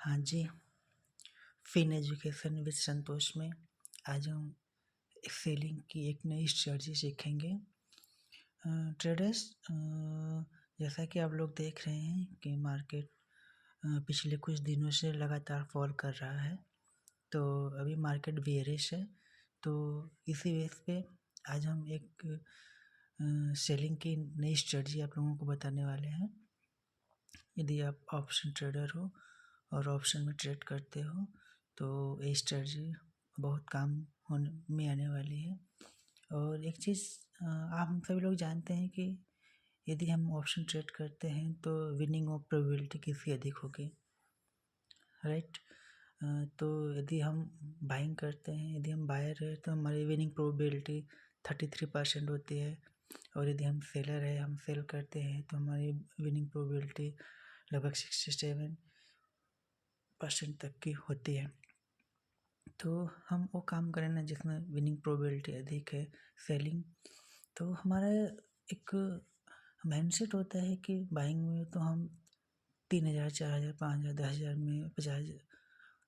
हाँ जी, fin education with संतोष में आज हम सेलिंग की एक नई स्ट्रेटजी सीखेंगे। ट्रेडर्स, जैसा कि आप लोग देख रहे हैं कि मार्केट पिछले कुछ दिनों से लगातार फॉल कर रहा है, तो अभी मार्केट बेयरिश है। तो इसी बेस पे आज हम एक सेलिंग की नई स्ट्रेटजी आप लोगों को बताने वाले हैं। यदि आप ऑप्शन ट्रेडर हो और ऑप्शन में ट्रेड करते हो तो ये स्ट्रेटजी बहुत काम होने में आने वाली है। और एक चीज़ आप हम सभी लोग जानते हैं कि यदि हम ऑप्शन ट्रेड करते हैं तो विनिंग ऑफ प्रोबेबिलिटी किसकी अधिक होगी, राइट। तो यदि हम बाइंग करते हैं, यदि हम बायर है तो हमारी विनिंग प्रोबेबिलिटी 33% होती है, और यदि हम सेलर है, हम सेल करते हैं तो हमारी विनिंग प्रोबेबिलिटी लगभग 67% तक की होती है। तो हम वो काम करें ना जिसमें विनिंग प्रोबेबिलिटी अधिक है, सेलिंग। तो हमारा एक माइंडसेट होता है कि बाइंग में तो हम 3,000, 4,000, 5,000, 10,000 में 50,000,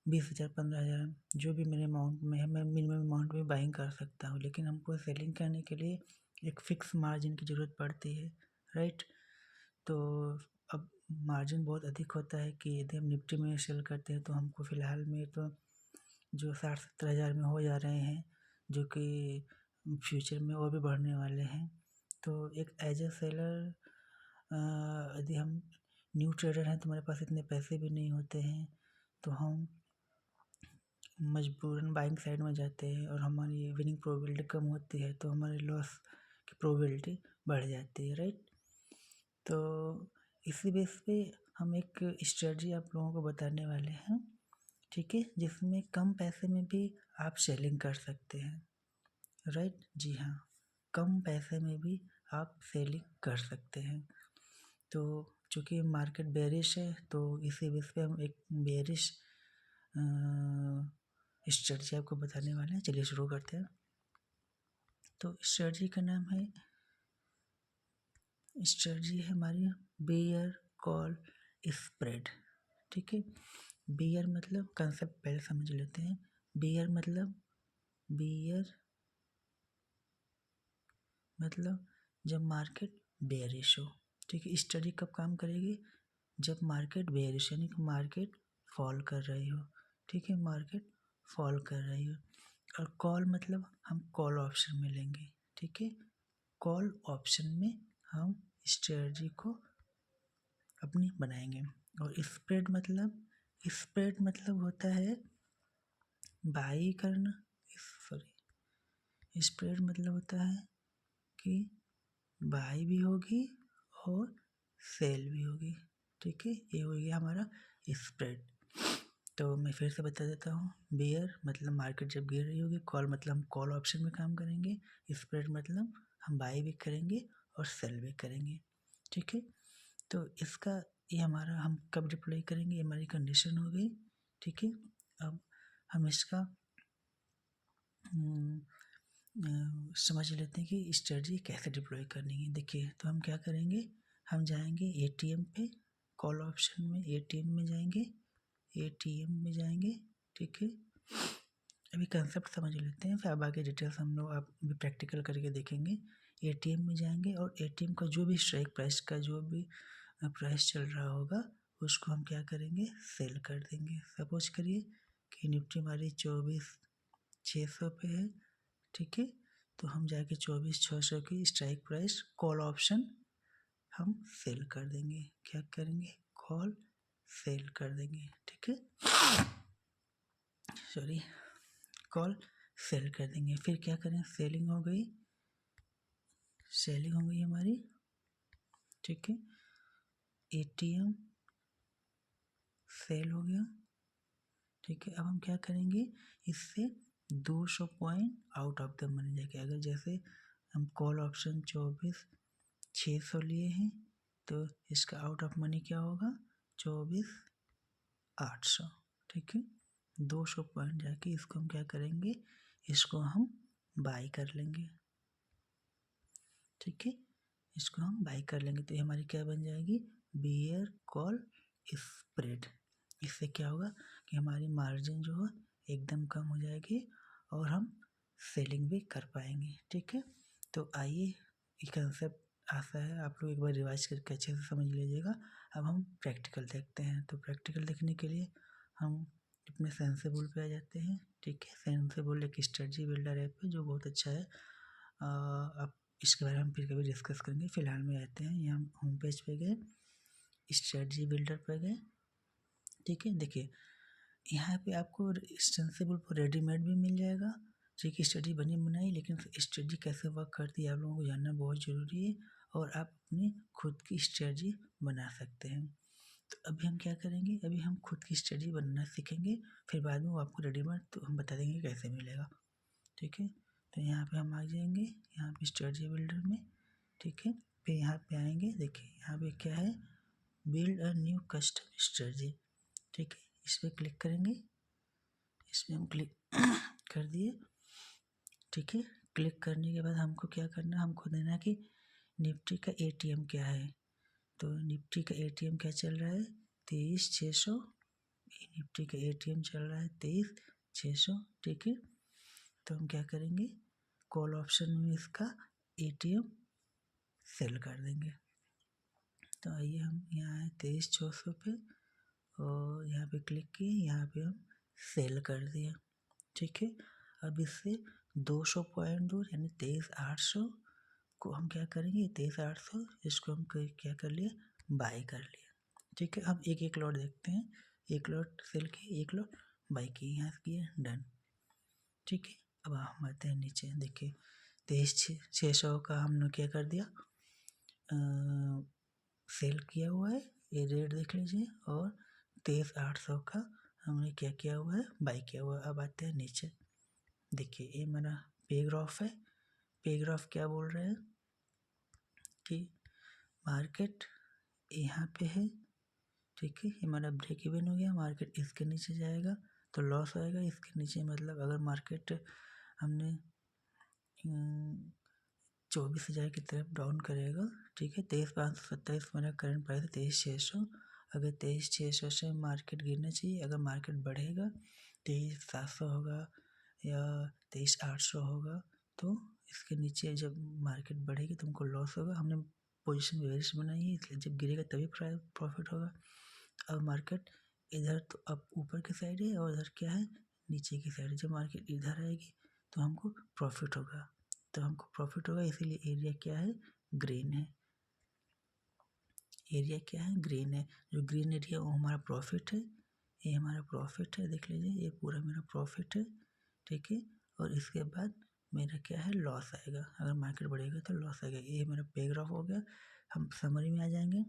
20,000, 15,000 जो भी मेरे अमाउंट में है मैं मिनिमम अमाउंट में बाइंग कर सकता हूँ। लेकिन हमको सेलिंग करने के लिए एक फिक्स मार्जिन की ज़रूरत पड़ती है, राइट। तो अब मार्जिन बहुत अधिक होता है कि यदि हम निफ्टी में सेल करते हैं तो हमको फ़िलहाल में तो जो 60-70 हज़ार में हो जा रहे हैं, जो कि फ्यूचर में और भी बढ़ने वाले हैं। तो एक एज ए सेलर यदि हम न्यू ट्रेडर हैं तो हमारे पास इतने पैसे भी नहीं होते हैं, तो हम मजबूरन बाइंग साइड में जाते हैं और हमारी विनिंग प्रोबेबिलिटी कम होती है तो हमारे लॉस की प्रोबेबिलिटी बढ़ जाती है, राइट। तो इसी बेस पे हम एक स्ट्रेटजी आप लोगों को बताने वाले हैं, ठीक है, जिसमें कम पैसे में भी आप सेलिंग कर सकते हैं, राइट। जी हाँ, कम पैसे में भी आप सेलिंग कर सकते हैं। तो चूँकि मार्केट बेरिश है तो इसी बेस पे हम एक बेरिश स्ट्रेटजी आपको बताने वाले हैं। चलिए शुरू करते हैं। तो स्ट्रेटजी का नाम है, स्ट्रेटजी है हमारी बेयर कॉल स्प्रेड, ठीक है। बेयर मतलब कंसेप्ट पहले समझ लेते हैं। बेयर मतलब जब मार्केट बेयरिश हो, ठीक है। स्टडी कब काम करेगी, जब मार्केट बेयरिश यानी कि मार्केट फॉल कर रही हो, ठीक है, मार्केट फॉल कर रही हो। और कॉल मतलब हम कॉल ऑप्शन में लेंगे, ठीक है। कॉल ऑप्शन में हम स्ट्रेटजी को अपनी बनाएंगे। और स्प्रेड मतलब होता है बाई करना, सॉरी, स्प्रेड मतलब होता है कि बाई भी होगी और सेल भी होगी, ठीक है। ये हो गया हमारा स्प्रेड। तो मैं फिर से बता देता हूँ। बेयर मतलब मार्केट जब गिर रही होगी, कॉल मतलब हम कॉल ऑप्शन में काम करेंगे, स्प्रेड मतलब हम बाई भी करेंगे और सेल भी करेंगे, ठीक है। तो इसका ये हमारा हम कब डिप्लॉय करेंगे, ये हमारी कंडीशन हो गई, ठीक है। अब हम इसका समझ लेते हैं कि स्ट्रेटजी कैसे डिप्लॉय करनी है। देखिए, तो हम क्या करेंगे, हम जाएंगे एटीएम पे, कॉल ऑप्शन में एटीएम में जाएंगे, ठीक है। अभी कंसेप्ट समझ लेते हैं, फिर अब आगे डिटेल्स हम लोग आप भी प्रैक्टिकल करके देखेंगे। एटीएम में जाएंगे और एटीएम का जो भी स्ट्राइक प्राइस का जो भी प्राइस चल रहा होगा उसको हम क्या करेंगे, सेल कर देंगे। सपोज करिए कि निफ्टी हमारी 24,600 पे है, ठीक है। तो हम जाके 24,600 की स्ट्राइक प्राइस कॉल ऑप्शन हम सेल कर देंगे। क्या करेंगे, कॉल सेल कर देंगे, ठीक है, सॉरी, कॉल सेल कर देंगे। फिर क्या करें, सेलिंग हो गई हमारी, ठीक है। एटीएम सेल हो गया, ठीक है। अब हम क्या करेंगे, इससे 200 point out of the money जाके, अगर जैसे हम कॉल ऑप्शन 24,600 लिए हैं तो इसका आउट ऑफ मनी क्या होगा, 24,800, ठीक है। 200 पॉइंट जाके इसको हम क्या करेंगे, इसको हम बाई कर लेंगे, ठीक है। इसको हम बाई कर लेंगे तो ये हमारी क्या बन जाएगी, बेयर कॉल स्प्रेड, इससे क्या होगा कि हमारी मार्जिन जो है एकदम कम हो जाएगी और हम सेलिंग भी कर पाएंगे। ठीक है, तो आइए ये कंसेप्ट आशा है आप लोग एक बार रिवाइज करके अच्छे से समझ लीजिएगा। अब हम प्रैक्टिकल देखते हैं। तो प्रैक्टिकल देखने के लिए हम अपने सेंसेबल पे आ जाते हैं। ठीक है, सेंसेबल एक स्ट्रेटजी बिल्डर ऐप है जो बहुत अच्छा है। अब इसके बारे में हम फिर कभी डिस्कस करेंगे। फिलहाल में आते हैं, यहाँ होम पेज पे गए, स्ट्रेटजी बिल्डर पे गए। ठीक है, देखिए यहाँ पे आपको सेंसेबल पर रेडीमेड भी मिल जाएगा। ठीक है, स्टडी बनी बनाई, लेकिन स्ट्रेटजी कैसे वर्क करती है आप लोगों को जानना बहुत ज़रूरी है और आप अपनी खुद की स्ट्रेटजी बना सकते हैं। तो अभी हम क्या करेंगे, अभी हम खुद की स्ट्रेटजी बनाना सीखेंगे, फिर बाद में वो आपको रेडीमेड तो हम बता देंगे कैसे मिलेगा। ठीक है, तो यहाँ पे हम आ जाएंगे, यहाँ पे स्ट्रेटजी बिल्डर में। ठीक है, फिर यहाँ पे आएंगे, देखिए यहाँ पे क्या है, build a new custom strategy. ठीक है, इस पर क्लिक करेंगे, इसमें हम क्लिक कर दिए। ठीक है, क्लिक करने के बाद हमको क्या करना है, हमको देना है कि निफ्टी का एटीएम क्या है। तो निफ्टी का एटीएम क्या चल रहा है, 23,600। निफ्टी का एटीएम चल रहा है 23,600। ठीक है, तो हम क्या करेंगे, कॉल ऑप्शन में इसका एटीएम सेल कर देंगे। तो आइए हम यहाँ है 23,600 पे और यहाँ पे क्लिक किए, यहाँ पे हम सेल कर दिया। ठीक है, अब इससे 200 पॉइंट दूर यानी 23,800 को हम क्या करेंगे, 23,800 इसको हम क्या कर लिए, बाय कर लिया। ठीक है, हम एक एक लॉट देखते हैं, एक लॉट सेल किए, एक लॉट बाय किए, यहाँ से किए डन। ठीक है, अब हम आते हैं नीचे, देखिए 23,600 का हमने क्या कर दिया, सेल किया हुआ है, ये रेट देख लीजिए, और 23,800 का हमने क्या किया हुआ है, बाई किया हुआ है। अब आते हैं नीचे, देखिए ये मेरा पैराग्राफ है। पैराग्राफ क्या बोल रहे हैं कि मार्केट यहाँ पे है। ठीक है, ये हमारा ब्रेक इवन हो गया, मार्केट इसके नीचे जाएगा तो लॉस आएगा, इसके नीचे मतलब अगर मार्केट हमने 24,000 की तरफ डाउन करेगा। ठीक है, 23,527 मेरा करंट प्राइस है, 23,600। अगर 23,600 से मार्केट गिरना चाहिए, अगर मार्केट बढ़ेगा 23,700 होगा या 23,800 होगा, तो इसके नीचे जब मार्केट बढ़ेगी तो हमको लॉस होगा। हमने पोजीशन बेयरिश बनाई है, इसलिए जब गिरेगा तभी प्रॉफिट होगा। अब मार्केट इधर तो अब ऊपर की साइड है और इधर क्या है, नीचे की साइड। जब मार्केट इधर आएगी तो हमको प्रॉफिट होगा, तो हमको प्रॉफिट होगा, इसीलिए एरिया क्या है, ग्रीन है। एरिया क्या है, ग्रीन है। जो ग्रीन एरिया वो हमारा प्रॉफिट है, ये हमारा प्रॉफिट है, देख लीजिए ये पूरा मेरा प्रॉफिट है। ठीक है, और इसके बाद मेरा क्या है, लॉस आएगा। अगर मार्केट बढ़ेगा तो लॉस आएगा। ये मेरा पैराग्राफ हो गया। हम समरी में आ जाएंगे।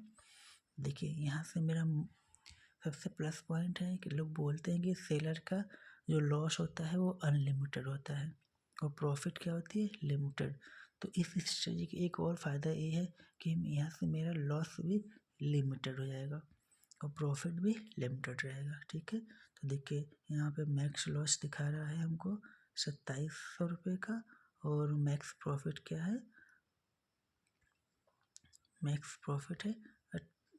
देखिए यहाँ से मेरा सबसे प्लस पॉइंट है कि लोग बोलते हैं कि सेलर का जो लॉस होता है वो अनलिमिटेड होता है और प्रॉफिट क्या होती है, लिमिटेड। तो इस स्ट्रेटजी का एक और फ़ायदा ये है कि यहाँ से मेरा लॉस भी लिमिटेड हो जाएगा और प्रॉफिट भी लिमिटेड रहेगा। ठीक है, तो देखिए यहाँ पे मैक्स लॉस दिखा रहा है हमको 2,700 रुपये का, और मैक्स प्रॉफिट क्या है, मैक्स प्रॉफिट है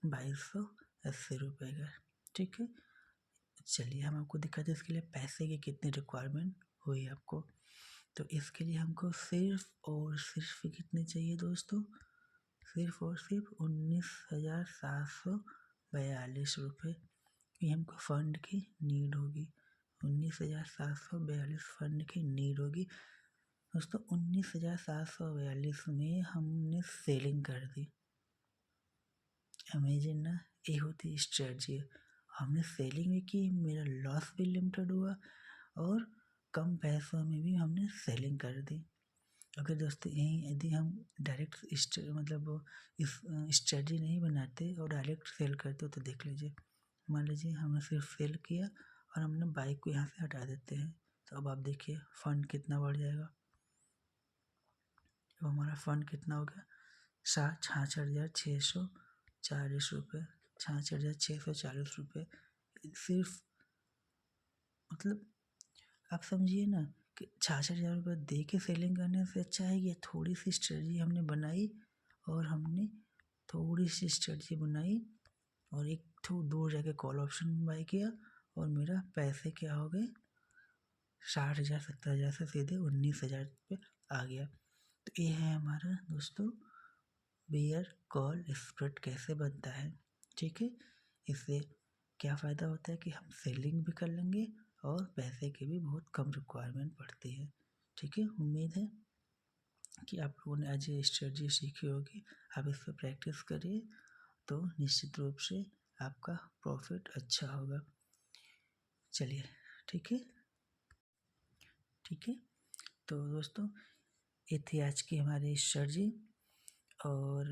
2,280 रुपये का। ठीक है, चलिए हम आपको दिखाते हैं इसके लिए पैसे की कितनी रिक्वायरमेंट हुई आपको। तो इसके लिए हमको सिर्फ और सिर्फ कितने चाहिए दोस्तों, सिर्फ और सिर्फ 19,742 रुपये। ये हमको फंड की नीड होगी, 19,742 फंड की नीड होगी दोस्तों। 19,742 में हमने सेलिंग कर दी। इमेजिन ना, ये होती स्ट्रेटजी। हमने सेलिंग भी की, मेरा लॉस भी लिमिटेड हुआ और कम पैसों में भी हमने सेलिंग कर दी। अगर दोस्तों यहीं यदि हम डायरेक्ट मतलब इस स्ट्रेटजी नहीं बनाते और डायरेक्ट सेल करते तो देख लीजिए, मान लीजिए हमने सिर्फ सेल किया और हमने बाइक को यहाँ से हटा देते हैं, तो अब आप देखिए फंड कितना बढ़ जाएगा। अब हमारा फंड कितना हो गया, 66,640 रुपये, 66,640 रुपये। सिर्फ मतलब आप समझिए ना कि 66,000 रुपये दे के सेलिंग करने से अच्छा है कि थोड़ी सी स्ट्रेटजी हमने बनाई और हमने थोड़ी सी स्ट्रेटजी बनाई और एक थोड़ा दूर जाके कॉल ऑप्शन बाय किया और मेरा पैसे क्या हो गए, 60,000 70,000 से सीधे 19,000 पे आ गया। तो ये है हमारा दोस्तों बेयर कॉल स्प्रेड कैसे बनता है। ठीक है, इससे क्या फ़ायदा होता है कि हम सेलिंग भी कर लेंगे और पैसे की भी बहुत कम रिक्वायरमेंट पड़ती है। ठीक है, उम्मीद है कि आप लोगों ने आज ये स्ट्रेटजी सीखी होगी। आप इस पर प्रैक्टिस करिए तो निश्चित रूप से आपका प्रॉफिट अच्छा होगा। चलिए, ठीक है, ठीक है। तो दोस्तों ये थी आज की हमारी स्ट्रेटजी, और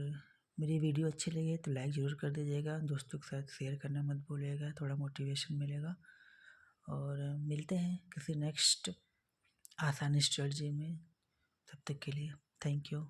मेरी वीडियो अच्छी लगी तो लाइक ज़रूर कर दीजिएगा, दोस्तों के साथ शेयर करना मत भूलिएगा, थोड़ा मोटिवेशन मिलेगा। और मिलते हैं किसी नेक्स्ट आसान स्ट्रेटजी में, तब तक के लिए थैंक यू।